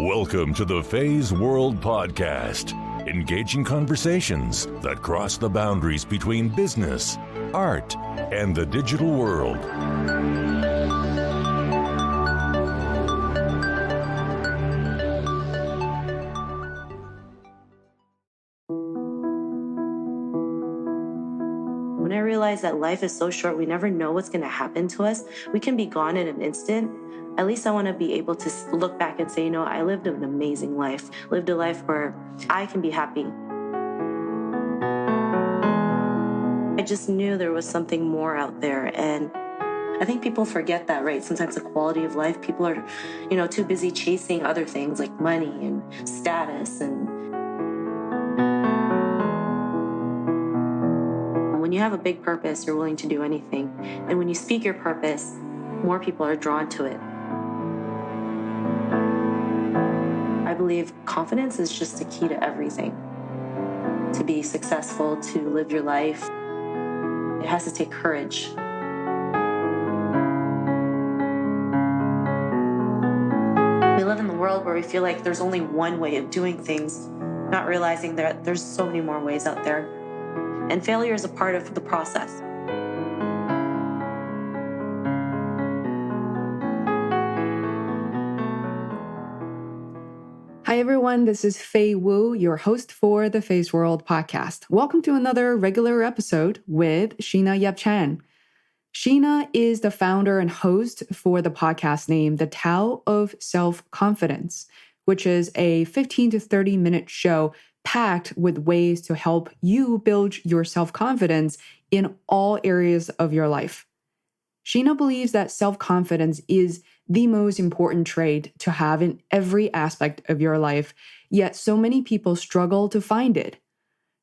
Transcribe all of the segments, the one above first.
Welcome to the Feisworld podcast, engaging conversations that cross the boundaries between business, art, and the digital world. When I realized that life is so short, we never know what's going to happen to us. We can be gone in an instant. At least I want to be able to look back and say, I lived an amazing life, lived a life where I can be happy. I just knew there was something more out there. And I think people forget that, right? Sometimes the quality of life, people are, too busy chasing other things like money and status. And when you have a big purpose, you're willing to do anything. And when you speak your purpose, more people are drawn to it. I believe confidence is just the key to everything. To be successful, to live your life, it has to take courage. We live in the world where we feel like there's only one way of doing things, not realizing that there's so many more ways out there. And failure is a part of the process. Hi everyone, this is Fei Wu, your host for the Feisworld podcast. Welcome to another regular episode with Sheena Yap Chan. Sheena is the founder and host for the podcast named the Tao of Self Confidence, which is a 15 to 30 minute show packed with ways to help you build your self-confidence in all areas of your life. Sheena believes that self-confidence is the most important trait to have in every aspect of your life, yet so many people struggle to find it.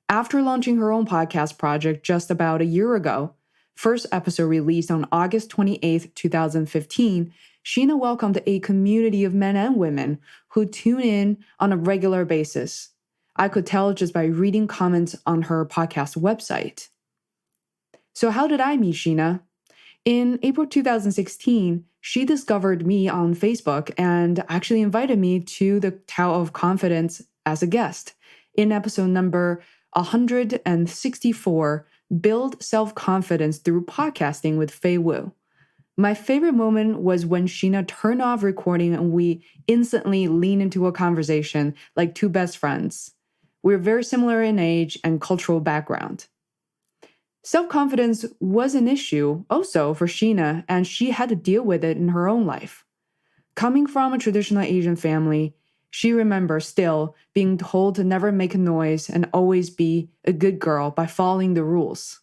After launching her own podcast project just about a year ago, first episode released on August 28th, 2015, Sheena welcomed a community of men and women who tune in on a regular basis. I could tell just by reading comments on her podcast website. So how did I meet Sheena? In April 2016, she discovered me on Facebook and actually invited me to the Tao of Confidence as a guest in episode number 164, Build Self-Confidence Through Podcasting with Fei Wu. My favorite moment was when Sheena turned off recording and we instantly leaned into a conversation like two best friends. We're very similar in age and cultural background. Self-confidence was an issue also for Sheena, and she had to deal with it in her own life. Coming from a traditional Asian family, she remembers still being told to never make a noise and always be a good girl by following the rules.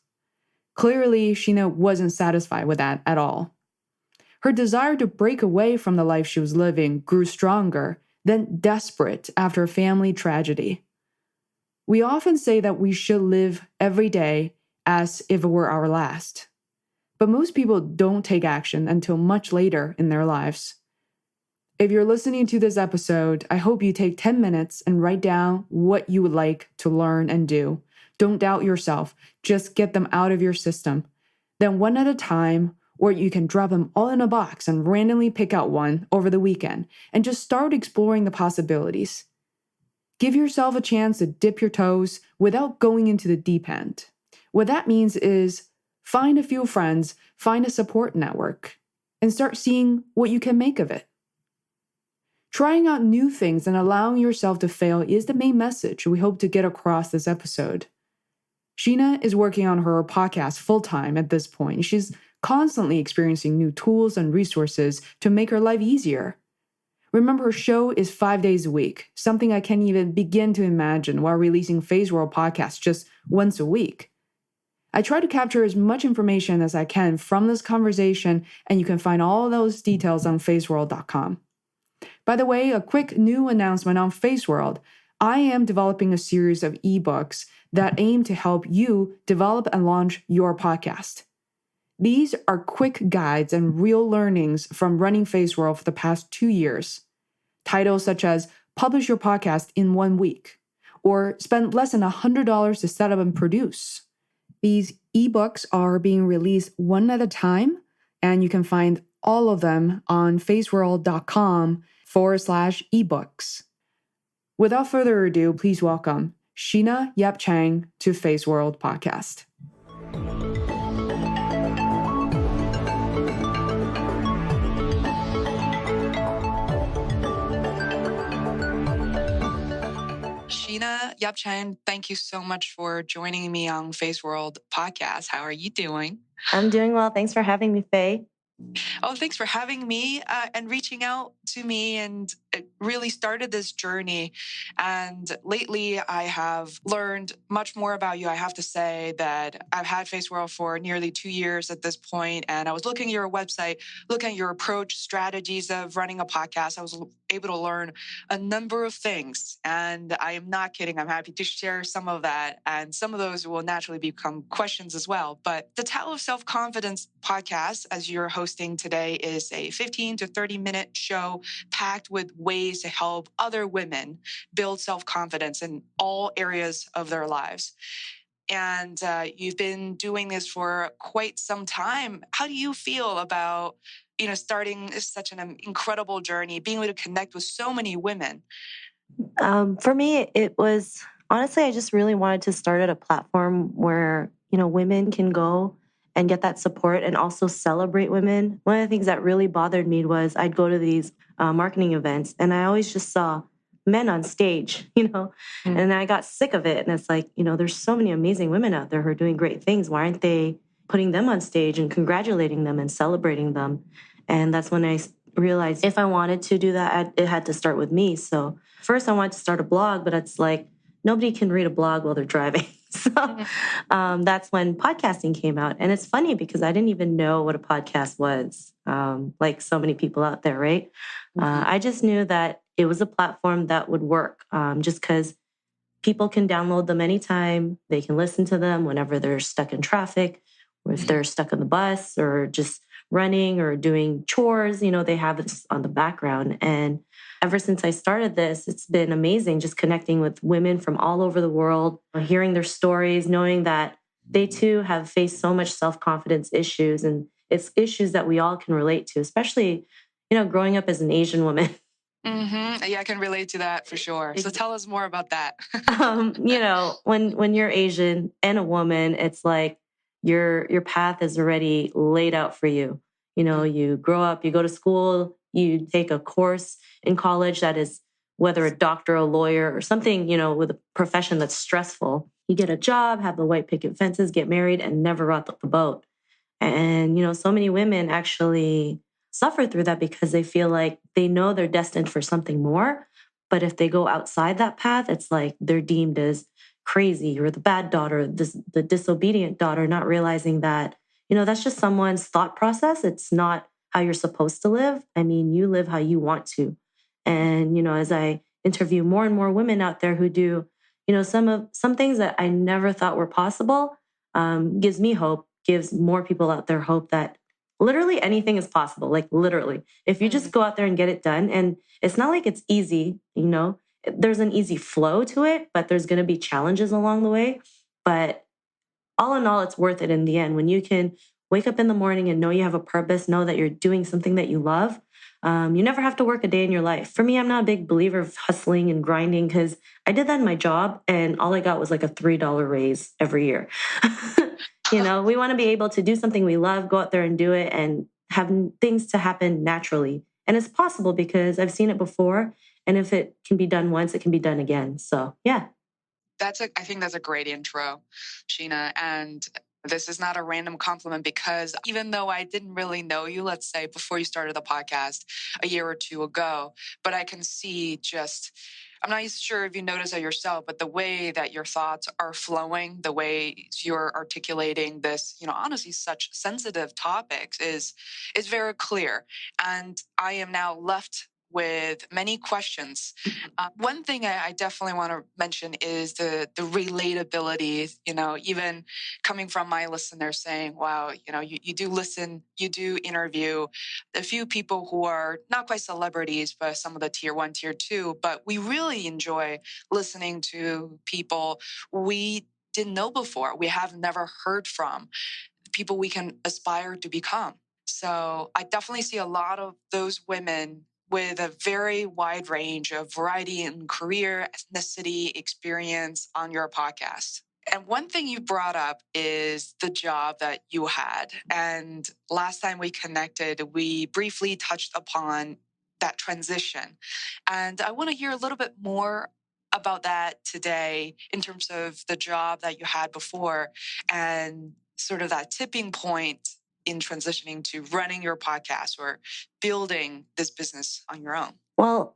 Clearly, Sheena wasn't satisfied with that at all. Her desire to break away from the life she was living grew stronger, then desperate after a family tragedy. We often say that we should live every day as if it were our last. But most people don't take action until much later in their lives. If you're listening to this episode, I hope you take 10 minutes and write down what you would like to learn and do. Don't doubt yourself. Just get them out of your system. Then one at a time, or you can drop them all in a box and randomly pick out one over the weekend and just start exploring the possibilities. Give yourself a chance to dip your toes without going into the deep end. What that means is find a few friends, find a support network, and start seeing what you can make of it. Trying out new things and allowing yourself to fail is the main message we hope to get across this episode. Sheena is working on her podcast full-time at this point. She's constantly experiencing new tools and resources to make her life easier. Remember, her show is 5 days a week, something I can't even begin to imagine while releasing Feisworld podcasts just once a week. I try to capture as much information as I can from this conversation, and you can find all those details on Feisworld.com. By the way, a quick new announcement on Feisworld. I am developing a series of ebooks that aim to help you develop and launch your podcast. These are quick guides and real learnings from running Feisworld for the past 2 years. Titles such as Publish Your Podcast in 1 week, or Spend less than $100 to set up and produce. These ebooks are being released one at a time, and you can find all of them on Feisworld.com feisworld.com/ebooks. Without further ado, please welcome Sheena Yap Chan to Feisworld podcast. Sheena Yap Chan, thank you so much for joining me on Feisworld podcast. How are you doing? I'm doing well. Thanks for having me, Faye. Oh, thanks for having me and reaching out to me, and it really started this journey. And lately, I have learned much more about you. I have to say that I've had Feisworld for nearly 2 years at this point, and I was looking at your website, looking at your approach, strategies of running a podcast. I was able to learn a number of things, and I am not kidding. I'm happy to share some of that, and some of those will naturally become questions as well. But the Tao of Self Confidence podcast, as you're hosting today, is a 15 to 30-minute show packed with ways to help other women build self-confidence in all areas of their lives. And you've been doing this for quite some time. How do you feel about, starting such an incredible journey, being able to connect with so many women? For me, it was honestly, I just really wanted to start at a platform where, women can go and get that support and also celebrate women. One of the things that really bothered me was I'd go to these marketing events and I always just saw men on stage, and I got sick of it. And it's like, there's so many amazing women out there who are doing great things. Why aren't they putting them on stage and congratulating them and celebrating them? And that's when I realized if I wanted to do that, it had to start with me. So first I wanted to start a blog, but it's like nobody can read a blog while they're driving. So that's when podcasting came out. And it's funny because I didn't even know what a podcast was, like so many people out there, right? I just knew that it was a platform that would work just because people can download them anytime. They can listen to them whenever they're stuck in traffic, or if they're stuck on the bus or just running or doing chores, they have this on the background. And ever since I started this, it's been amazing just connecting with women from all over the world, hearing their stories, knowing that they too have faced so much self-confidence issues. And it's issues that we all can relate to, especially, growing up as an Asian woman. Yeah, I can relate to that for sure. So tell us more about that. When you're Asian and a woman, it's like your path is already laid out for you. You grow up, you go to school, you take a course in college that is whether a doctor, a lawyer, or something, with a profession that's stressful. You get a job, have the white picket fences, get married, and never rock the boat. And, so many women actually suffer through that because they feel like they know they're destined for something more. But if they go outside that path, it's like they're deemed as crazy or the bad daughter, the disobedient daughter, not realizing that, that's just someone's thought process. It's not how you're supposed to live. I mean, you live how you want to. And, as I interview more and more women out there who do, some things that I never thought were possible, gives me hope, gives more people out there hope that literally anything is possible. Like literally, if you just go out there and get it done. And it's not like it's easy, there's an easy flow to it, but there's going to be challenges along the way. But all in all, it's worth it in the end. When you can wake up in the morning and know you have a purpose, know that you're doing something that you love, you never have to work a day in your life. For me, I'm not a big believer of hustling and grinding because I did that in my job and all I got was like a $3 raise every year. We want to be able to do something we love, go out there and do it and have things to happen naturally. And it's possible because I've seen it before. And if it can be done once, it can be done again. So, yeah. I think that's a great intro, Sheena. And this is not a random compliment because even though I didn't really know you, let's say before you started the podcast a year or two ago, but I can see I'm not sure if you notice it yourself, but the way that your thoughts are flowing, the way you're articulating this, honestly, such sensitive topics is very clear. And I am now left with many questions. One thing I definitely want to mention is the relatability, even coming from my listeners saying, wow, you do listen, you do interview a few people who are not quite celebrities, but some of the tier 1, tier 2, but we really enjoy listening to people we didn't know before, we have never heard from, people we can aspire to become. So I definitely see a lot of those women with a very wide range of variety in career, ethnicity, experience on your podcast. And one thing you brought up is the job that you had. And last time we connected, we briefly touched upon that transition. And I want to hear a little bit more about that today in terms of the job that you had before and sort of that tipping point in transitioning to running your podcast or building this business on your own. Well,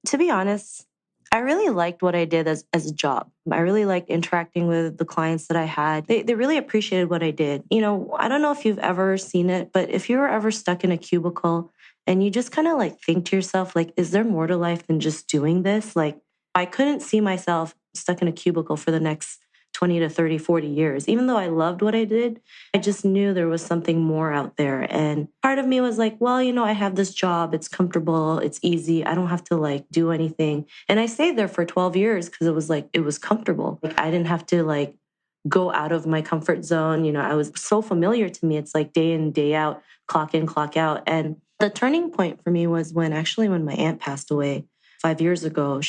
to be honest, I really liked what I did as a job. I really liked interacting with the clients that I had. They really appreciated what I did. You know, I don't know if you've ever seen it, but if you were ever stuck in a cubicle and you just kind of like think to yourself, like, is there more to life than just doing this? Like, I couldn't see myself stuck in a cubicle for the next 20 to 30, 40 years. Even though I loved what I did, I just knew there was something more out there. And part of me was like, well, you know, I have this job. It's comfortable. It's easy. I don't have to like do anything. And I stayed there for 12 years because it was like, it was comfortable. Like I didn't have to like go out of my comfort zone. You know, I was so familiar to me. It's like day in, day out, clock in, clock out. And the turning point for me was when my aunt passed away 5 years ago.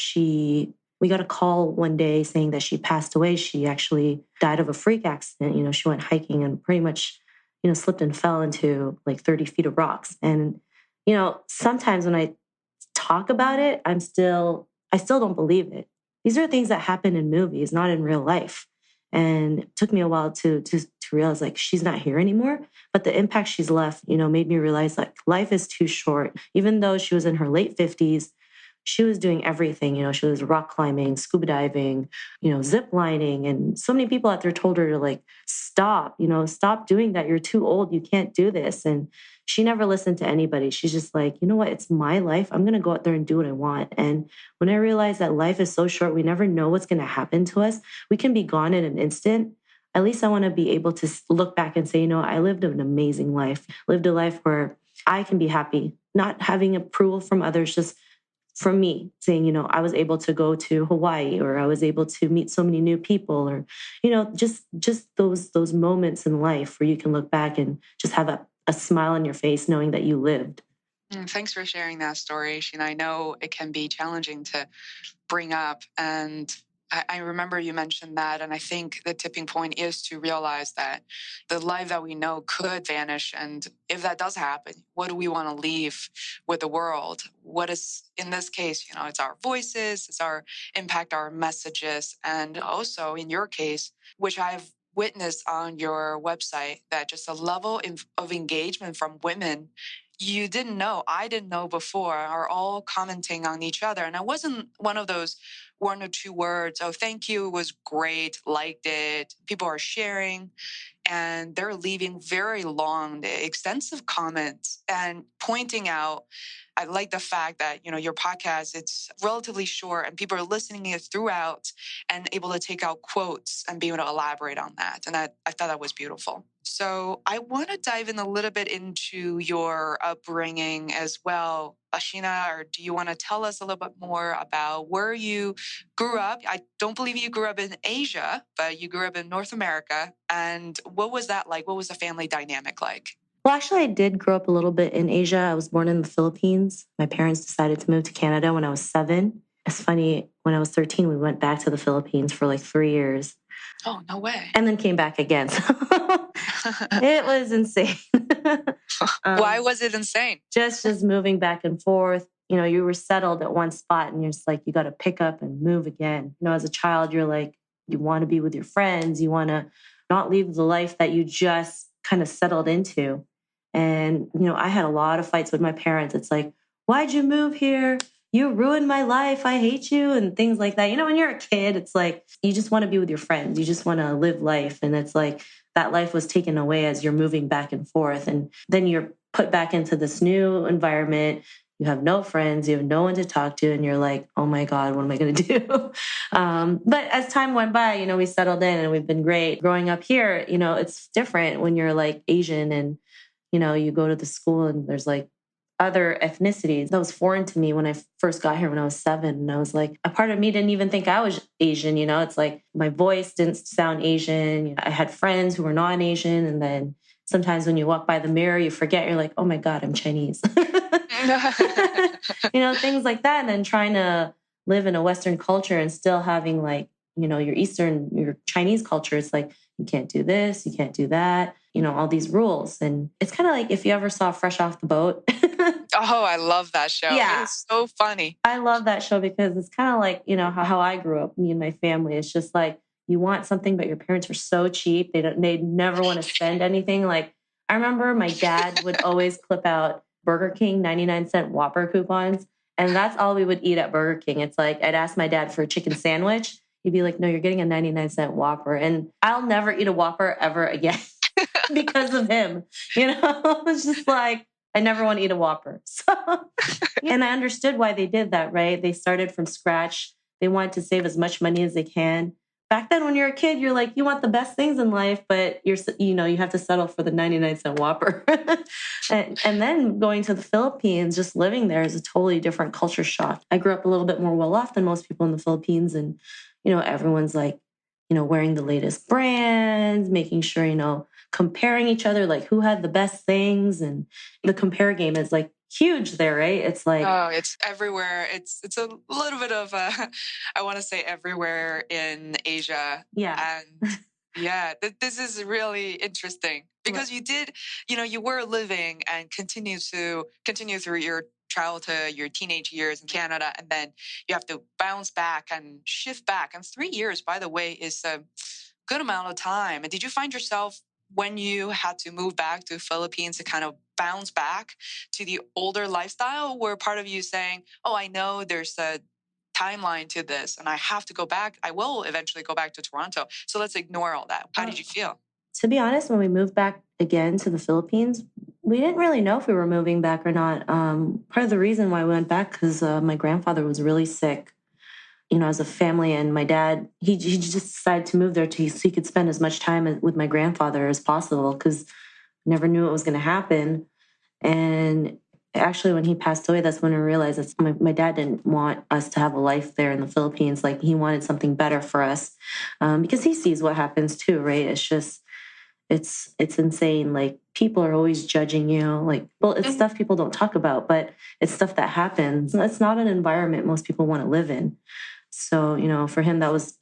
We got a call one day saying that she passed away. She actually died of a freak accident. You know, she went hiking and pretty much, you know, slipped and fell into like 30 feet of rocks. And, you know, sometimes when I talk about it, I still don't believe it. These are things that happen in movies, not in real life. And it took me a while to realize like she's not here anymore. But the impact she's left, you know, made me realize like life is too short. Even though she was in her late 50s, she was doing everything. You know, she was rock climbing, scuba diving, you know, zip lining. And so many people out there told her to like, stop, you know, stop doing that. You're too old. You can't do this. And she never listened to anybody. She's just like, you know what? It's my life. I'm going to go out there and do what I want. And when I realized that life is so short, we never know what's going to happen to us. We can be gone in an instant. At least I want to be able to look back and say, you know, I lived an amazing life, lived a life where I can be happy, not having approval from others, just from me saying, you know, I was able to go to Hawaii, or I was able to meet so many new people, or, you know, just those moments in life where you can look back and just have a smile on your face knowing that you lived. Thanks for sharing that story, Sheena. I know it can be challenging to bring up. And I remember you mentioned that. And I think the tipping point is to realize that the life that we know could vanish. And if that does happen, what do we want to leave with the world? What is, in this case, you know, it's our voices, it's our impact, our messages. And also in your case, which I've witnessed on your website, that just a level of engagement from women you didn't know, I didn't know before, are all commenting on each other. And I wasn't one of those one or two words, oh, thank you, it was great, liked it. People are sharing and they're leaving very long, extensive comments and pointing out, I like the fact that, you know, your podcast, it's relatively short and people are listening to it throughout and able to take out quotes and be able to elaborate on that. And I thought that was beautiful. So I want to dive in a little bit into your upbringing as well. Sheena, or do you want to tell us a little bit more about where you grew up? I don't believe you grew up in Asia, but you grew up in North America. And what was that like? What was the family dynamic like? Well, actually, I did grow up a little bit in Asia. I was born in the Philippines. My parents decided to move to Canada when I was 7. It's funny, when I was 13, we went back to the Philippines for like 3 years. Oh, no way. And then came back again. So it was insane. Why was it insane? Just moving back and forth. You know, you were settled at one spot and you're just like, you got to pick up and move again. You know, as a child, you're like, you want to be with your friends. You want to not leave the life that you just kind of settled into. And, you know, I had a lot of fights with my parents. It's like, why'd you move here? You ruined my life. I hate you, and things like that. You know, when you're a kid, it's like, you just want to be with your friends. You just want to live life. And it's like that life was taken away as you're moving back and forth. And then you're put back into this new environment. You have no friends. You have no one to talk to. And you're like, oh my God, what am I going to do? But as time went by, you know, we settled in and we've been great. Growing up here, you know, it's different when you're like Asian and, you know, you go to the school and there's like other ethnicities. That was foreign to me when I first got here when I was 7. And I was like, a part of me didn't even think I was Asian. You know, it's like my voice didn't sound Asian. I had friends who were non-Asian. And then Sometimes when you walk by the mirror, you forget, you're like, oh my God, I'm Chinese. Things like that. And then trying to live in a Western culture and still having like, your Chinese culture. It's like, you can't do this, you can't do that, all these rules. And it's kind of like if you ever saw Fresh Off the Boat. Oh, I love that show. Yeah. It's so funny. I love that show because it's kind of like, how I grew up, me and my family. It's just like, you want something, but your parents are so cheap. They never want to spend anything. Like, I remember my dad would always clip out Burger King 99-cent Whopper coupons. And that's all we would eat at Burger King. It's like, I'd ask my dad for a chicken sandwich. He'd be like, no, you're getting a 99-cent Whopper. And I'll never eat a Whopper ever again because of him. It's just like, I never want to eat a Whopper. So, and I understood why they did that, right? They started from scratch. They wanted to save as much money as they can. Back then, when you're a kid, you're like, you want the best things in life, but you have to settle for the 99-cent Whopper. and then going to the Philippines, just living there is a totally different culture shock. I grew up a little bit more well-off than most people in the Philippines. And, everyone's like, wearing the latest brands, making sure, comparing each other, like who had the best things. And the compare game is like huge there, right? It's like, oh, it's everywhere. It's a little bit of I want to say everywhere in Asia. Yeah. And yeah, this is really interesting because you did, you were living and continue through your childhood, your teenage years in Canada, and then you have to bounce back and shift back. And 3 years, by the way, is a good amount of time. And did you find yourself when you had to move back to the Philippines to kind of bounce back to the older lifestyle, were part of you saying, oh, I know there's a timeline to this and I have to go back. I will eventually go back to Toronto. So let's ignore all that. How did you feel? To be honest, when we moved back again to the Philippines, we didn't really know if we were moving back or not. Part of the reason why we went back, because my grandfather was really sick, as a family. And my dad, he just decided to move there so he could spend as much time with my grandfather as possible, because never knew what was going to happen. And actually, when he passed away, that's when I realized that my dad didn't want us to have a life there in the Philippines. Like, he wanted something better for us, because he sees what happens too, right? It's just, it's insane. Like, people are always judging you. Like, well, it's stuff people don't talk about, but it's stuff that happens. It's not an environment most people want to live in. So, for him, that was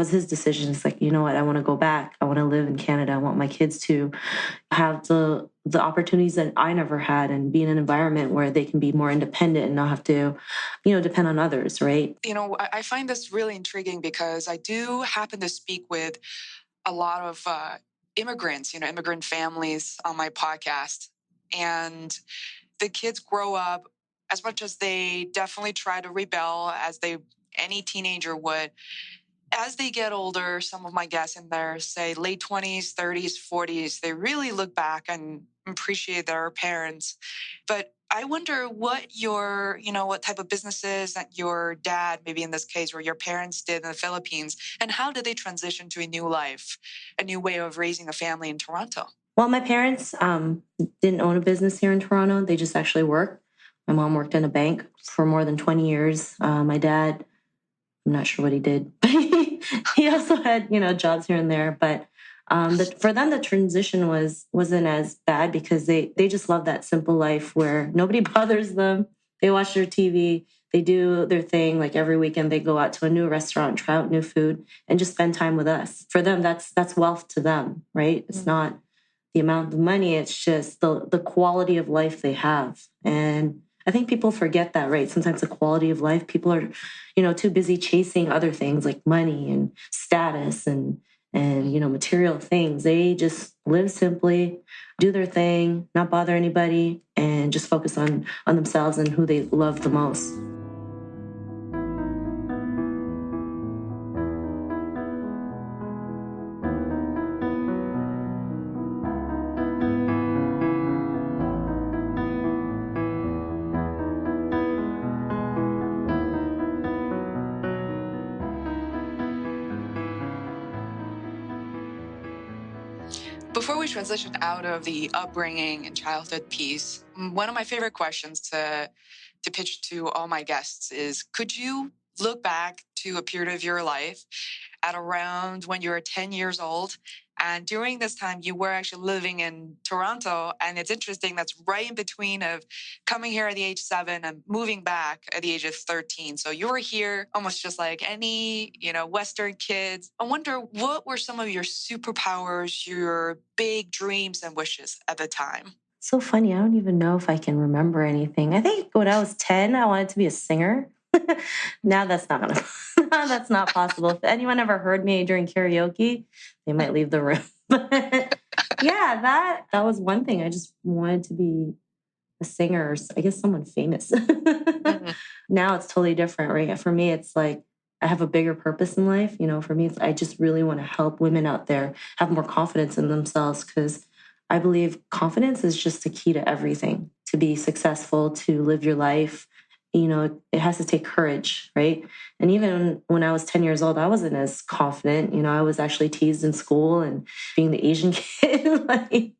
his decision. It's like, you know what? I want to go back. I want to live in Canada. I want my kids to have the opportunities that I never had, and be in an environment where they can be more independent and not have to, depend on others, right? I find this really intriguing because I do happen to speak with a lot of immigrants, immigrant families on my podcast. And the kids grow up, as much as they definitely try to rebel as any teenager would. As they get older, some of my guests in their, say, late 20s, 30s, 40s, they really look back and appreciate their parents. But I wonder what what type of businesses that your dad, maybe in this case, or your parents did in the Philippines, and how did they transition to a new life, a new way of raising a family in Toronto? Well, my parents didn't own a business here in Toronto. They just actually worked. My mom worked in a bank for more than 20 years. My dad, I'm not sure what he did. He also had, jobs here and there. But for them, the transition wasn't as bad, because they just love that simple life where nobody bothers them. They watch their TV. They do their thing. Like, every weekend they go out to a new restaurant, try out new food, and just spend time with us. For them, that's wealth to them, right? It's not the amount of money. It's just the quality of life they have. And I think people forget that, right? Sometimes the quality of life, people are, too busy chasing other things like money and status and material things. They just live simply, do their thing, not bother anybody, and just focus on themselves and who they love the most. Before we transition out of the upbringing and childhood piece, one of my favorite questions to pitch to all my guests is, could you look back to a period of your life at around when you were 10 years old And during this time, you were actually living in Toronto. And it's interesting, that's right in between of coming here at the age 7 and moving back at the age of 13. So you were here almost just like any, Western kids. I wonder, what were some of your superpowers, your big dreams and wishes at the time? So funny. I don't even know if I can remember anything. I think when I was 10, I wanted to be a singer. Now that's not gonna, that's not possible. If anyone ever heard me during karaoke, they might leave the room. But yeah, that was one thing. I just wanted to be a singer, or I guess someone famous. Now it's totally different, right? For me, it's like I have a bigger purpose in life. For me, I just really want to help women out there have more confidence in themselves, because I believe confidence is just the key to everything. To be successful, to live your life, it has to take courage, right? And even when I was 10 years old, I wasn't as confident. I was actually teased in school, and being the Asian kid, like,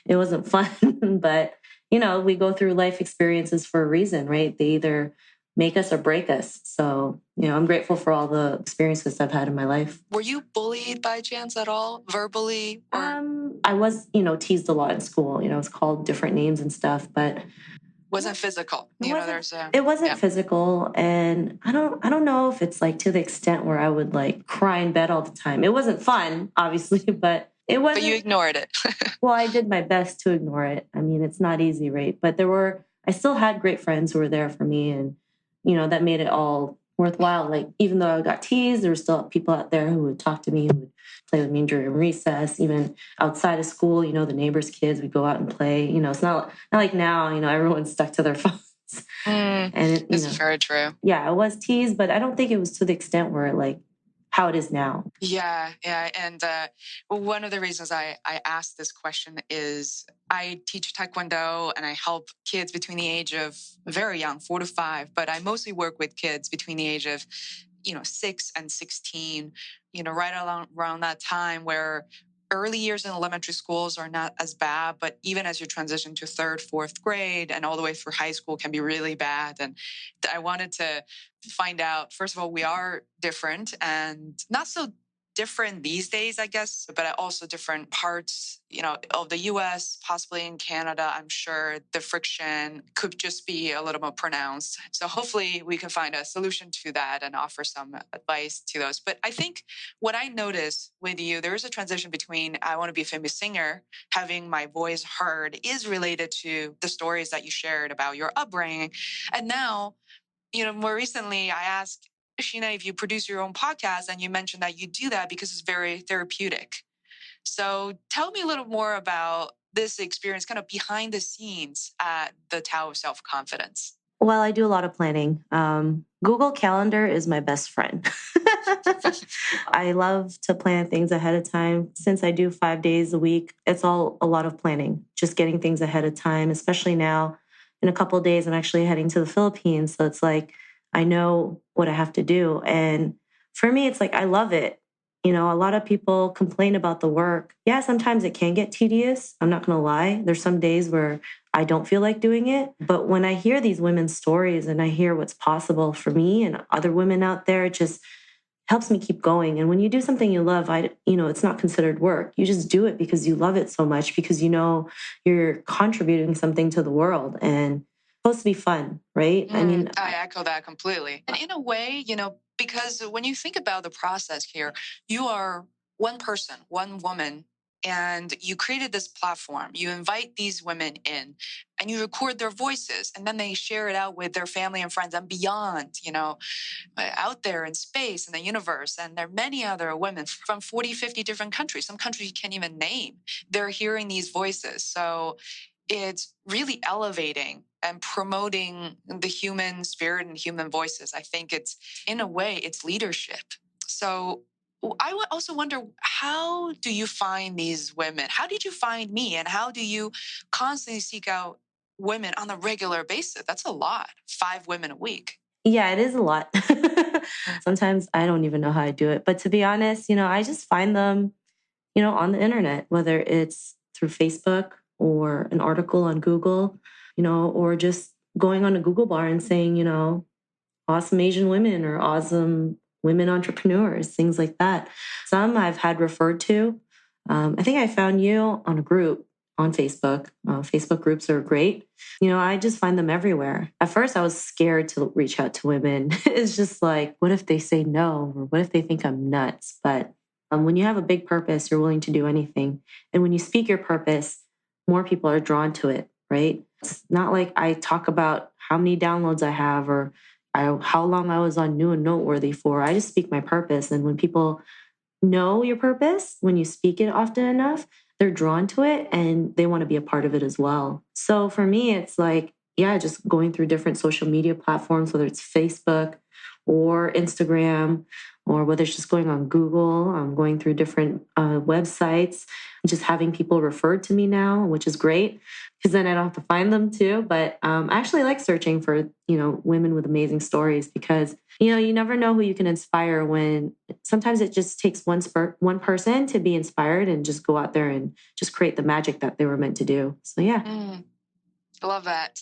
it wasn't fun. But, we go through life experiences for a reason, right? They either make us or break us. So, I'm grateful for all the experiences I've had in my life. Were you bullied by chance at all, verbally? I was, teased a lot in school. It's called different names and stuff, but wasn't physical. It wasn't physical, and I don't know if it's like to the extent where I would like cry in bed all the time. It wasn't fun, obviously, but it wasn't. But you ignored it. Well, I did my best to ignore it. I mean, it's not easy, right? But I still had great friends who were there for me, and that made it all worthwhile. Like, even though I got teased, there were still people out there who would talk to me, who would play with me during recess, even outside of school. The neighbors' kids would go out and play. It's not like now. Everyone's stuck to their phones. And it's very true. Yeah, I was teased, but I don't think it was to the extent where like how it is now. Yeah. And one of the reasons I asked this question is I teach Taekwondo and I help kids between the age of very young, 4 to 5, but I mostly work with kids between the age of 6 and 16, right around that time where early years in elementary schools are not as bad, but even as you transition to 3rd, 4th grade and all the way through high school can be really bad. And I wanted to find out, first of all, we are different and not so different these days, I guess, but also different parts, of the US, possibly in Canada. I'm sure the friction could just be a little more pronounced. So hopefully we can find a solution to that and offer some advice to those. But I think what I noticed with you, there is a transition between I want to be a famous singer, having my voice heard is related to the stories that you shared about your upbringing. And now, more recently, I asked Sheena if you produce your own podcast, and you mentioned that you do that because it's very therapeutic. So tell me a little more about this experience, kind of behind the scenes at the Tao of Self Confidence. Well, I do a lot of planning. Google Calendar is my best friend. I love to plan things ahead of time. Since I do 5 days a week, it's all a lot of planning, just getting things ahead of time, especially now. In a couple of days, I'm actually heading to the Philippines. So it's like, I know what I have to do. And for me, it's like, I love it. A lot of people complain about the work. Yeah, sometimes it can get tedious. I'm not going to lie. There's some days where I don't feel like doing it. But when I hear these women's stories and I hear what's possible for me and other women out there, it just helps me keep going. And when you do something you love, it's not considered work. You just do it because you love it so much, because you're contributing something to the world, and it's supposed to be fun, right? I echo that completely. And in a way, because when you think about the process here, you are one person, one woman, and you created this platform. You invite these women in and you record their voices, and then they share it out with their family and friends and beyond, out there in space, in the universe. And there are many other women from 40, 50 different countries. Some countries you can't even name. They're hearing these voices. So it's really elevating and promoting the human spirit and human voices. I think it's, in a way, it's leadership. So I would also wonder, how do you find these women? How did you find me? And how do you constantly seek out women on a regular basis? That's a lot. 5 women a week. Yeah, it is a lot. Sometimes I don't even know how I do it. But to be honest, I just find them, on the internet, whether it's through Facebook or an article on Google, or just going on a Google bar and saying, awesome Asian women or awesome women entrepreneurs, things like that. Some I've had referred to. I think I found you on a group on Facebook. Facebook groups are great. I just find them everywhere. At first, I was scared to reach out to women. It's just like, what if they say no? Or what if they think I'm nuts? But when you have a big purpose, you're willing to do anything. And when you speak your purpose, more people are drawn to it, right? It's not like I talk about how many downloads I have or how long I was on New and Noteworthy for. I just speak my purpose. And when people know your purpose, when you speak it often enough, they're drawn to it and they want to be a part of it as well. So for me, it's like, yeah, just going through different social media platforms, whether it's Facebook or Instagram, or whether it's just going on Google, I'm going through different websites, just having people referred to me now, which is great because then I don't have to find them too. But I actually like searching for, women with amazing stories because, you never know who you can inspire when sometimes it just takes one person to be inspired and just go out there and just create the magic that they were meant to do. So, yeah. I love that.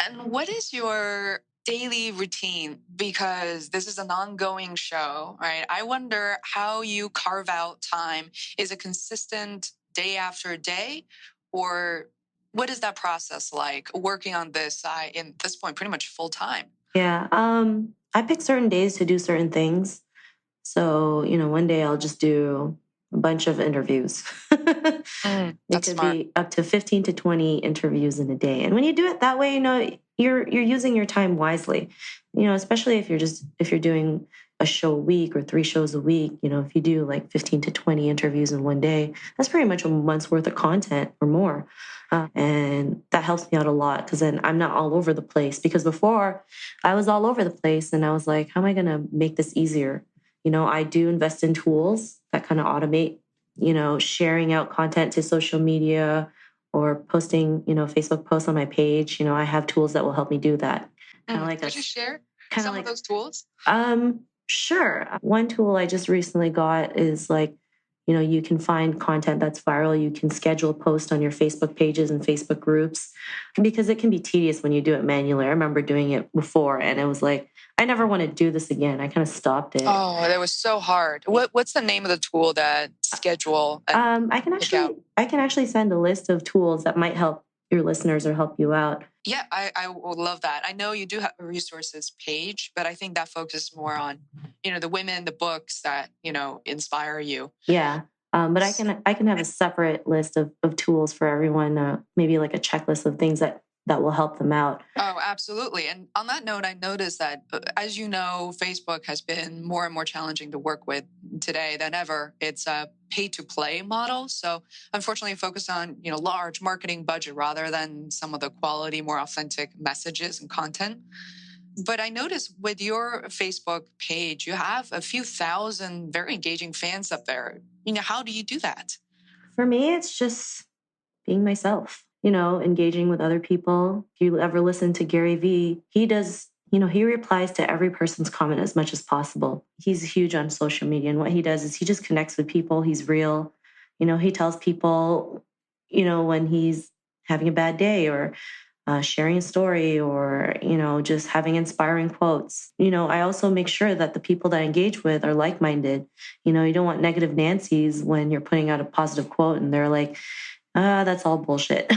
And what is your daily routine? Because this is an ongoing show, right? I wonder how you carve out time. Is it consistent day after day? Or what is that process like working on this in this point, pretty much full time? Yeah. I pick certain days to do certain things. So, one day I'll just do a bunch of interviews. It That's could smart. be up to 15 to 20 interviews in a day. And when you do it that way, you're using your time wisely. Especially if you're doing a show a week or 3 shows a week, if you do like 15 to 20 interviews in one day, that's pretty much a month's worth of content or more. And that helps me out a lot because then I'm not all over the place. Because before I was all over the place and I was like, how am I going to make this easier? I do invest in tools that kind of automate, sharing out content to social media or posting, Facebook posts on my page. I have tools that will help me do that. Could you share some of those tools? Sure. One tool I just recently got is like, you can find content that's viral. You can schedule posts on your Facebook pages and Facebook groups because it can be tedious when you do it manually. I remember doing it before and it was like, I never want to do this again. I kind of stopped it. Oh, that was so hard. What's the name of the tool that schedule? I can actually send a list of tools that might help your listeners or help you out. Yeah, I would love that. I know you do have a resources page, but I think that focuses more on, the women, the books that, inspire you. Yeah. But I can have a separate list of tools for everyone, maybe like a checklist of things that will help them out. Oh, absolutely. And on that note, I noticed that, as you know, Facebook has been more and more challenging to work with today than ever. It's a pay-to-play model. So unfortunately, focus on, large marketing budget rather than some of the quality, more authentic messages and content. But I noticed with your Facebook page, you have a few thousand very engaging fans up there. How do you do that? For me, it's just being myself, engaging with other people. If you ever listen to Gary Vee, he does, he replies to every person's comment as much as possible. He's huge on social media. And what he does is he just connects with people. He's real. He tells people, when he's having a bad day or sharing a story or, just having inspiring quotes. I also make sure that the people that I engage with are like-minded. You don't want negative Nancy's when you're putting out a positive quote and they're like, that's all bullshit.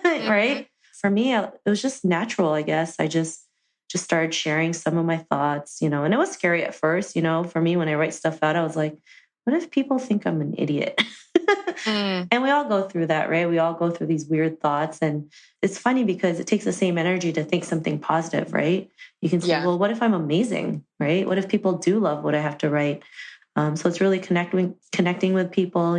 Right? For me, it was just natural, I guess. I just started sharing some of my thoughts, and it was scary at first, for me, when I write stuff out, I was like, what if people think I'm an idiot? And we all go through that, right? We all go through these weird thoughts. And it's funny because it takes the same energy to think something positive, right? You can say, well, what if I'm amazing, right? What if people do love what I have to write? So it's really connecting with people,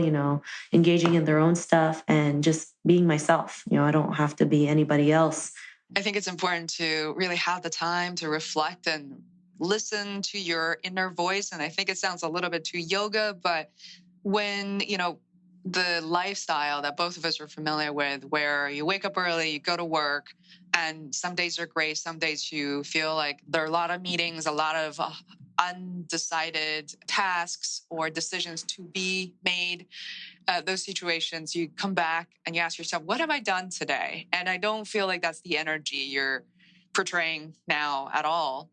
engaging in their own stuff and just being myself. I don't have to be anybody else. I think it's important to really have the time to reflect and listen to your inner voice. And I think it sounds a little bit too yoga, but when, the lifestyle that both of us are familiar with, where you wake up early, you go to work, and some days are great, some days you feel like there are a lot of meetings, a lot of undecided tasks or decisions to be made. Those situations, you come back and you ask yourself, what have I done today? And I don't feel like that's the energy you're portraying now at all.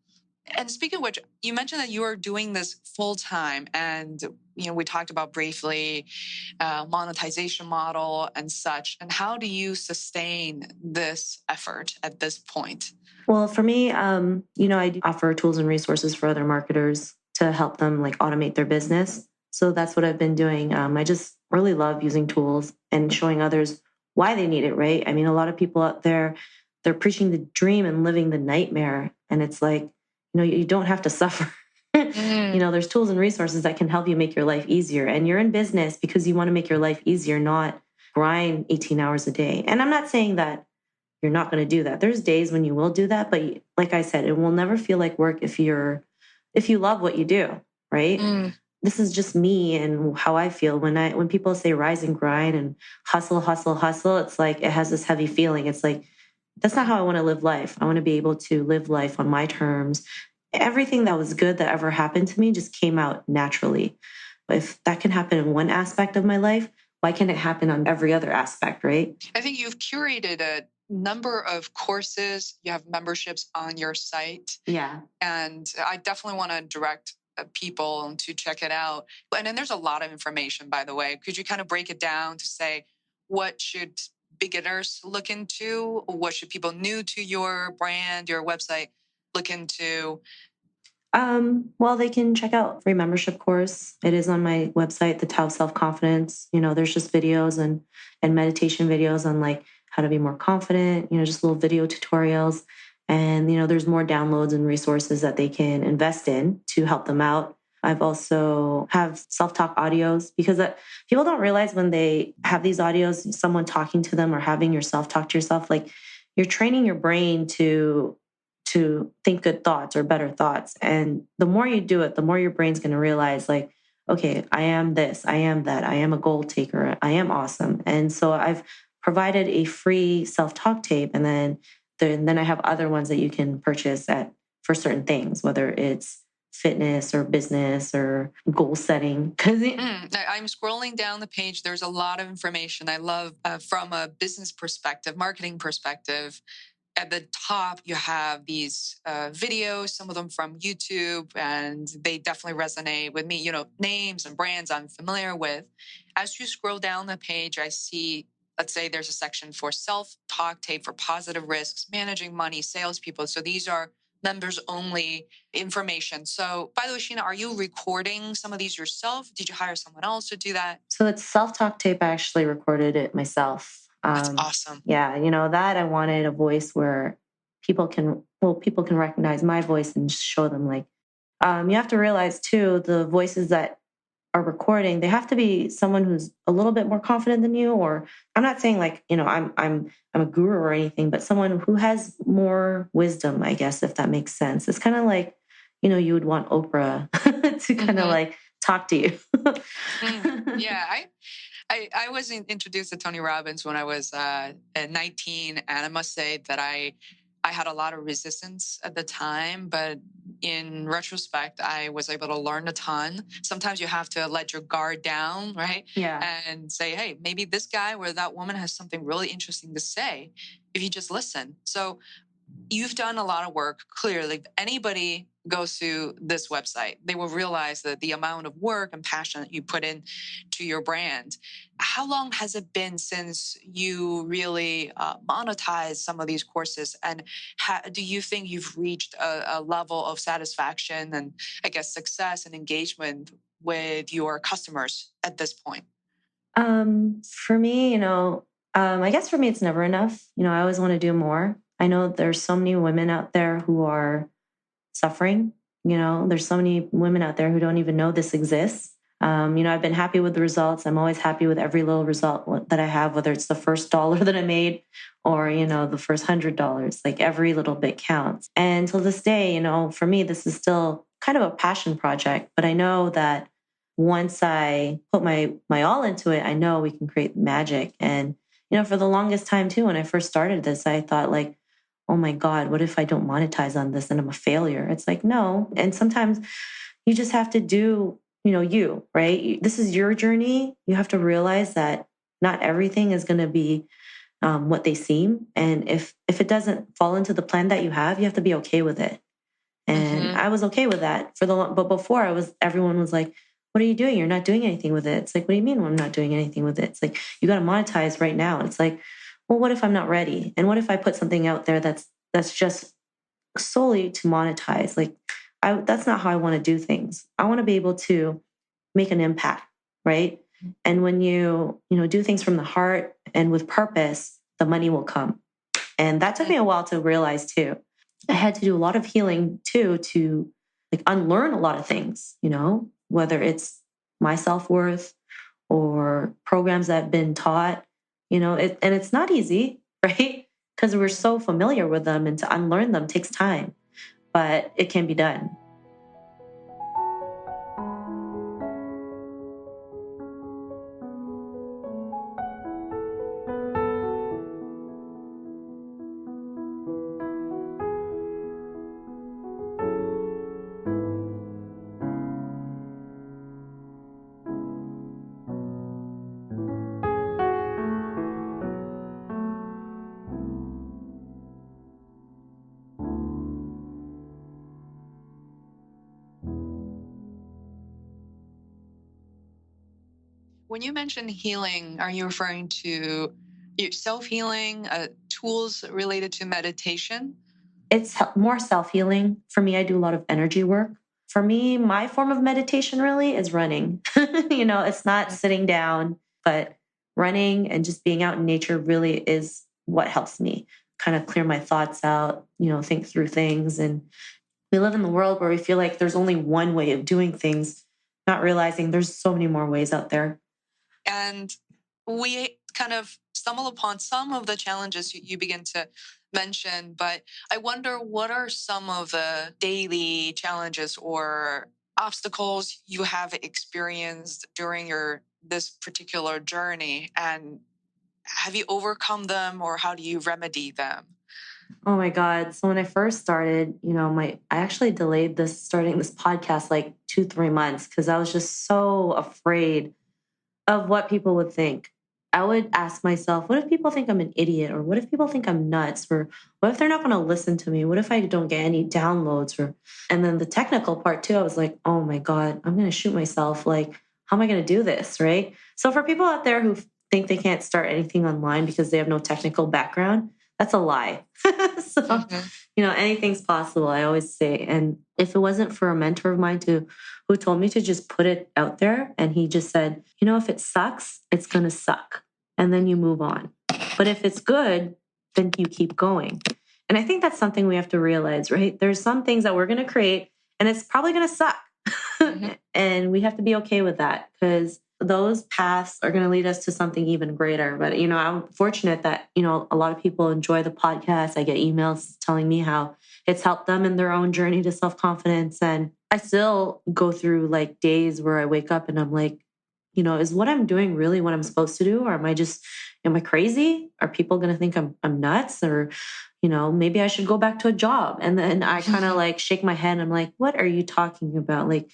And speaking of which, you mentioned that you are doing this full time, and we talked about briefly monetization model and such. And how do you sustain this effort at this point? Well, for me, I do offer tools and resources for other marketers to help them like automate their business. So that's what I've been doing. I just really love using tools and showing others why they need it, right? I mean, a lot of people out there, they're preaching the dream and living the nightmare. And it's like, you don't have to suffer. There's tools and resources that can help you make your life easier. And you're in business because you want to make your life easier, not grind 18 hours a day. And I'm not saying that you're not going to do that. There's days when you will do that, but like I said, it will never feel like work if you love what you do, right? This is just me and how I feel when people say rise and grind and hustle, hustle, hustle. It's like it has this heavy feeling. It's like that's not how I want to live life. I want to be able to live life on my terms. Everything that was good that ever happened to me just came out naturally. If that can happen in one aspect of my life, why can't it happen on every other aspect, right? I think you've curated a number of courses. You have memberships on your site. Yeah. And I definitely want to direct people to check it out. And then there's a lot of information, by the way. Could you kind of break it down to say what should beginners look into? What should people new to your brand, your website look into? Well, they can check out free membership course. It is on my website, the Tao of Self Confidence. There's just videos and meditation videos on like how to be more confident, just little video tutorials. And, there's more downloads and resources that they can invest in to help them out. I've also have self-talk audios because people don't realize when they have these audios, someone talking to them or having your self-talk to yourself, like you're training your brain to think good thoughts or better thoughts. And the more you do it, the more your brain's going to realize like, okay, I am this, I am that, I am a goal taker, I am awesome. And so I've provided a free self-talk tape. And then I have other ones that you can purchase for certain things, whether it's fitness or business or goal setting. I'm scrolling down the page. There's a lot of information. I love from a business perspective, marketing perspective. At the top, you have these videos, some of them from YouTube, and they definitely resonate with me. Names and brands I'm familiar with. As you scroll down the page, I see, let's say there's a section for SelfTalk Tape for positive risks, managing money, salespeople. So these are members only information. So by the way, Sheena, are you recording some of these yourself? Did you hire someone else to do that? So it's self-talk tape. I actually recorded it myself. That's awesome. Yeah, that I wanted a voice where people can recognize my voice and show them like, you have to realize too, the voices that are recording, they have to be someone who's a little bit more confident than you, or I'm not saying like, I'm a guru or anything, but someone who has more wisdom, I guess, if that makes sense. It's kind of like, you would want Oprah to kind of like talk to you. Yeah, I was introduced to Tony Robbins when I was 19, and I must say that I had a lot of resistance at the time, but in retrospect, I was able to learn a ton. Sometimes you have to let your guard down, right? Yeah. And say, hey, maybe this guy or that woman has something really interesting to say if you just listen. So you've done a lot of work. Clearly, if anybody goes to this website, they will realize that the amount of work and passion that you put in to your brand. How long has it been since you really monetized some of these courses? And do you think you've reached a level of satisfaction and, I guess, success and engagement with your customers at this point? For me, I guess for me, it's never enough. I always want to do more. I know there's so many women out there who are suffering. There's so many women out there who don't even know this exists. I've been happy with the results. I'm always happy with every little result that I have, whether it's the first dollar that I made or, the first $100, like every little bit counts. And till this day, for me, this is still kind of a passion project, but I know that once I put my all into it, I know we can create magic. And, for the longest time too, when I first started this, I thought like, oh my God, what if I don't monetize on this and I'm a failure? It's like, no. And sometimes you just have to do, you, right? This is your journey. You have to realize that not everything is going to be what they seem. And if it doesn't fall into the plan that you have to be okay with it. And I was okay with that but before everyone was like, what are you doing? You're not doing anything with it. It's like, what do you mean I'm not doing anything with it? It's like, you got to monetize right now. And it's like, well, what if I'm not ready? And what if I put something out there that's just solely to monetize? Like, that's not how I want to do things. I want to be able to make an impact, right? And when you do things from the heart and with purpose, the money will come. And that took me a while to realize too. I had to do a lot of healing too, to like unlearn a lot of things, whether it's my self-worth or programs that have been taught, and it's not easy, right? Because we're so familiar with them, and to unlearn them takes time, but it can be done. When you mention healing, are you referring to self-healing, tools related to meditation? It's more self-healing. For me, I do a lot of energy work. For me, my form of meditation really is running. It's not sitting down, but running and just being out in nature really is what helps me kind of clear my thoughts out, think through things. And we live in the world where we feel like there's only one way of doing things, not realizing there's so many more ways out there. And we kind of stumble upon some of the challenges you begin to mention, but I wonder, what are some of the daily challenges or obstacles you have experienced during this particular journey, and have you overcome them, or how do you remedy them? Oh my God. So when I first started, I actually delayed starting this podcast like 2-3 months because I was just so afraid of what people would think. I would ask myself, what if people think I'm an idiot? Or what if people think I'm nuts? Or what if they're not going to listen to me? What if I don't get any downloads? And then the technical part too, I was like, oh my God, I'm going to shoot myself. Like, how am I going to do this? Right. So for people out there who think they can't start anything online because they have no technical background, that's a lie. So, anything's possible, I always say. And if it wasn't for a mentor of mine who told me to just put it out there, and he just said, if it sucks, it's going to suck. And then you move on. But if it's good, then you keep going. And I think that's something we have to realize, right? There's some things that we're going to create and it's probably going to suck. And we have to be okay with that, because those paths are going to lead us to something even greater. But, I'm fortunate that, a lot of people enjoy the podcast. I get emails telling me how it's helped them in their own journey to self-confidence. And I still go through like days where I wake up and I'm like, is what I'm doing really what I'm supposed to do? Or am I crazy? Are people going to think I'm nuts? Or, maybe I should go back to a job. And then I kind of like shake my head. I'm like, what are you talking about? Like,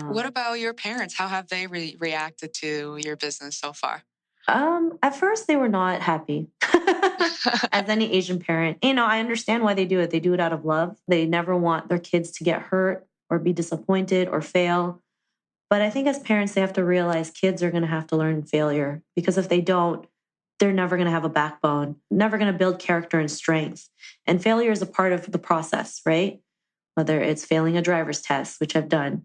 what about your parents? How have they reacted to your business so far? At first they were not happy. As any Asian parent, I understand why they do it. They do it out of love. They never want their kids to get hurt or be disappointed or fail. But I think as parents, they have to realize kids are going to have to learn failure, because if they don't, they're never going to have a backbone, never going to build character and strength. And failure is a part of the process, right? Whether it's failing a driver's test, which I've done,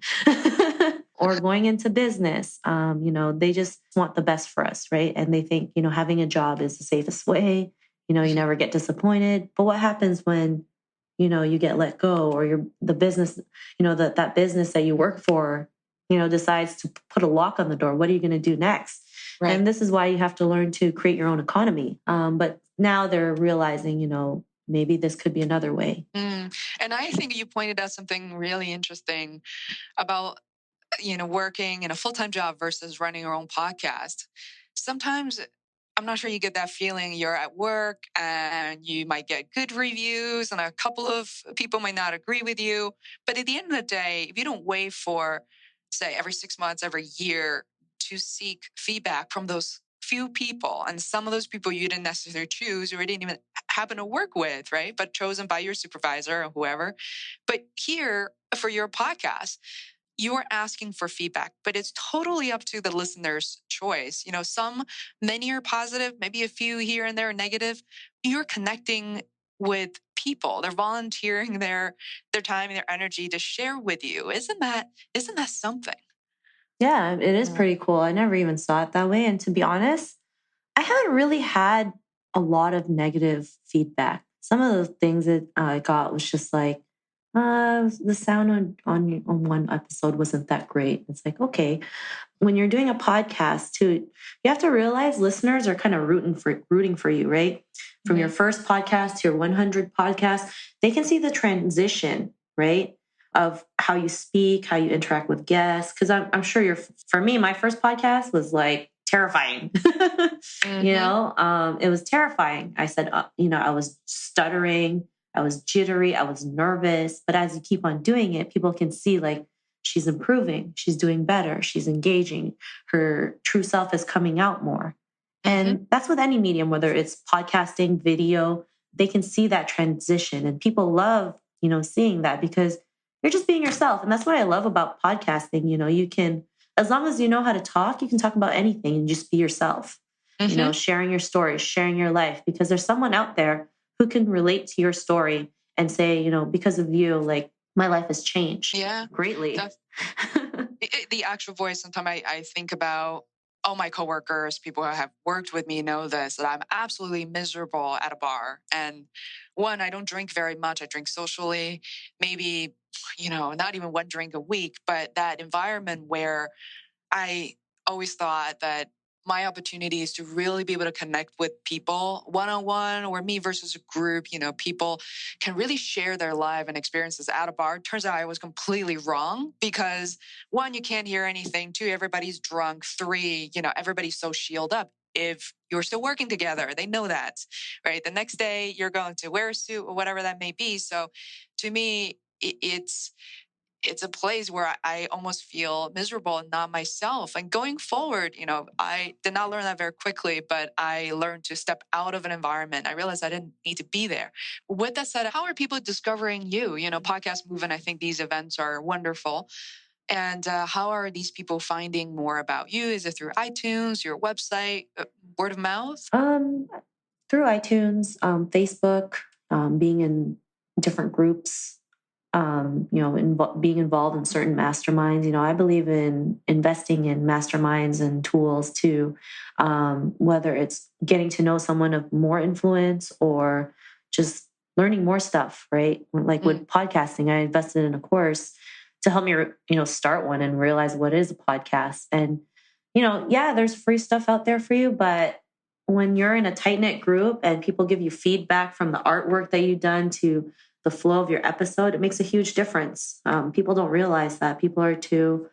or going into business, they just want the best for us, right? And they think, having a job is the safest way. You never get disappointed. But what happens when, you get let go, or the business, that business that you work for, decides to put a lock on the door? What are you going to do next? Right. And this is why you have to learn to create your own economy. But now they're realizing, maybe this could be another way. And I think you pointed out something really interesting about, working in a full-time job versus running your own podcast. Sometimes I'm not sure you get that feeling. You're at work and you might get good reviews and a couple of people might not agree with you. But at the end of the day, if you don't wait for, say, every 6 months, every year to seek feedback from those few people, and some of those people you didn't necessarily choose or didn't even happen to work with, right? But chosen by your supervisor or whoever. But here for your podcast, you are asking for feedback, but it's totally up to the listener's choice. Many are positive, maybe a few here and there are negative. You're connecting with people. They're volunteering their time and their energy to share with you. Isn't that something? Yeah, it is pretty cool. I never even saw it that way. And to be honest, I haven't really had a lot of negative feedback. Some of the things that I got was just like, the sound on one episode wasn't that great. It's like, okay, when you're doing a podcast too, you have to realize listeners are kind of rooting for you, right? From your first podcast to your 100 podcast, they can see the transition, right? Of how you speak, how you interact with guests. Because I'm sure for me, my first podcast was like terrifying. It was terrifying. I said, I was stuttering, I was jittery, I was nervous. But as you keep on doing it, people can see like she's improving, she's doing better, she's engaging, her true self is coming out more. And that's with any medium, whether it's podcasting, video, they can see that transition. And people love, seeing that because you're just being yourself. And that's what I love about podcasting. You can, as long as you know how to talk, you can talk about anything and just be yourself, sharing your story, sharing your life, because there's someone out there who can relate to your story and say, because of you, like my life has changed greatly. The actual voice, sometimes I think about all my coworkers, people who have worked with me know this, that I'm absolutely miserable at a bar. And one, I don't drink very much. I drink socially, maybe, not even one drink a week, but that environment where I always thought that my opportunity is to really be able to connect with people one-on-one or me versus a group. People can really share their life and experiences at a bar. Turns out I was completely wrong because one, you can't hear anything. Two, everybody's drunk. Three, everybody's so shielded up. If you're still working together, they know that, right? The next day you're going to wear a suit or whatever that may be. So to me, it's a place where I almost feel miserable and not myself. And going forward, I did not learn that very quickly, but I learned to step out of an environment. I realized I didn't need to be there. With that said, how are people discovering you? Podcast Movement, I think these events are wonderful. And how are these people finding more about you? Is it through iTunes, your website, word of mouth? Through iTunes, Facebook, being in different groups, being involved in certain masterminds. I believe in investing in masterminds and tools too, whether it's getting to know someone of more influence or just learning more stuff, right? Like with podcasting, I invested in a course to help me, start one and realize what is a podcast. And, there's free stuff out there for you, but when you're in a tight-knit group and people give you feedback from the artwork that you've done to the flow of your episode, it makes a huge difference. People don't realize that. People are too,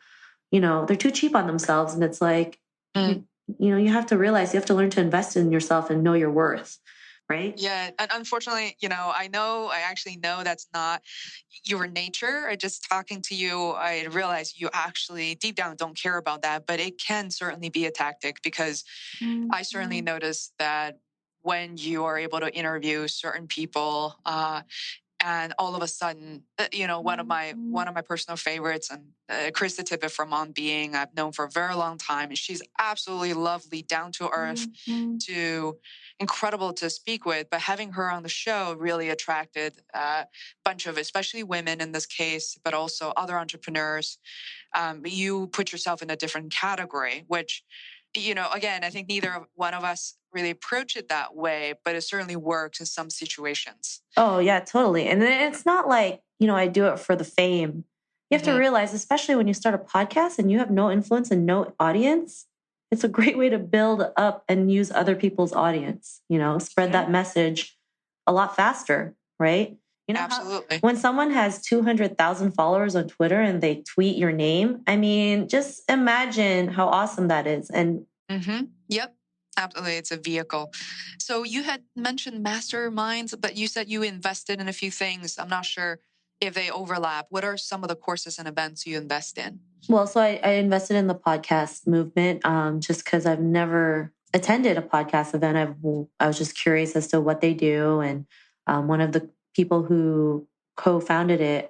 they're too cheap on themselves. And it's like, you have to realize you have to learn to invest in yourself and know your worth. Right? Yeah. And unfortunately, I actually know that's not your nature. Just talking to you, I realize you actually deep down don't care about that, but it can certainly be a tactic because I certainly noticed that when you are able to interview certain people, and all of a sudden, one of my personal favorites, and Krista Tippett from On Being, I've known for a very long time, and she's absolutely lovely, down to earth, to incredible to speak with. But having her on the show really attracted a bunch of, especially women in this case, but also other entrepreneurs. You put yourself in a different category, which, again, I think neither one of us really approach it that way, but it certainly works in some situations. Oh, yeah, totally. And it's not like, I do it for the fame. You have to realize, especially when you start a podcast and you have no influence and no audience, it's a great way to build up and use other people's audience, spread that message a lot faster, right? Absolutely. When someone has 200,000 followers on Twitter and they tweet your name, I mean, just imagine how awesome that is. And Yep. Absolutely. It's a vehicle. So you had mentioned masterminds, but you said you invested in a few things. I'm not sure if they overlap. What are some of the courses and events you invest in? Well, so I invested in the podcast movement just because I've never attended a podcast event. I was just curious as to what they do. And one of the people who co-founded it,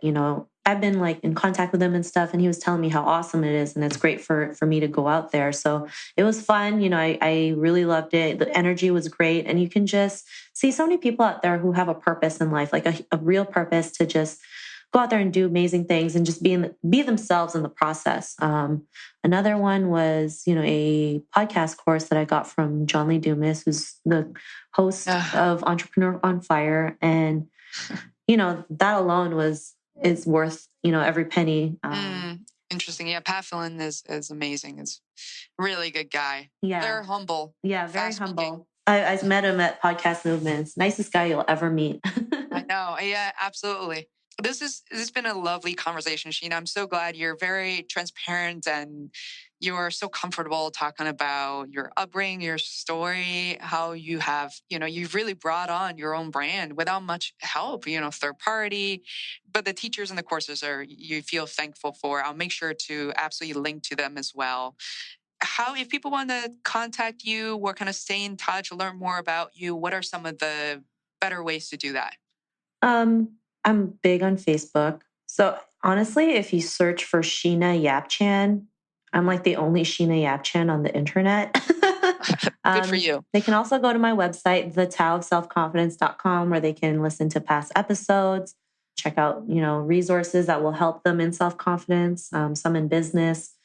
I've been like in contact with him and stuff, and he was telling me how awesome it is, and it's great for me to go out there. So it was fun. I really loved it. The energy was great, and you can just see so many people out there who have a purpose in life, like a real purpose to just go out there and do amazing things and just be themselves in the process. Another one was, a podcast course that I got from John Lee Dumas, who's the host of Entrepreneur on Fire, and that alone is worth every penny. Interesting. Yeah, Pat Flynn is amazing. Is a really good guy. Yeah, they're humble. Yeah, very humble. I met him at Podcast Movements. Nicest guy you'll ever meet. I know. Yeah, absolutely. This has been a lovely conversation, Sheena. I'm so glad you're very transparent and you're so comfortable talking about your upbringing, your story, how you have, you've really brought on your own brand without much help, third party. But the teachers and the courses you feel thankful for. I'll make sure to absolutely link to them as well. If people want to contact you or kind of stay in touch, learn more about you, what are some of the better ways to do that? I'm big on Facebook. So honestly, if you search for Sheena Yap Chan, I'm like the only Sheena Yap Chan on the internet. Good for you. They can also go to my website, the Tao of Self Confidence.com, where they can listen to past episodes, check out, resources that will help them in self-confidence, some in business,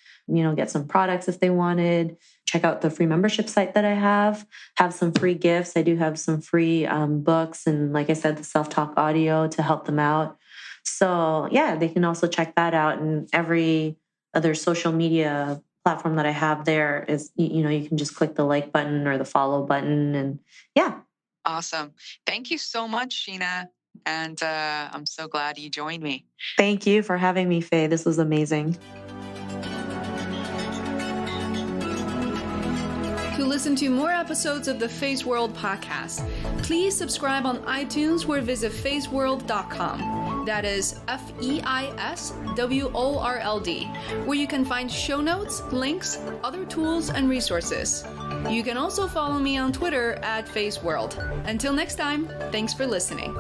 get some products if they wanted. Check out the free membership site that I have some free gifts. I do have some free books and, like I said, the self-talk audio to help them out. So yeah, they can also check that out. And every other social media platform that I have there is, you can just click the like button or the follow button. And yeah. Awesome. Thank you so much, Sheena. And I'm so glad you joined me. Thank you for having me, Faye. This was amazing. To listen to more episodes of the Feisworld podcast, please subscribe on iTunes or visit feisworld.com. That is FEISWORLD, where you can find show notes, links, other tools, and resources. You can also follow me on Twitter at Feisworld. Until next time, thanks for listening.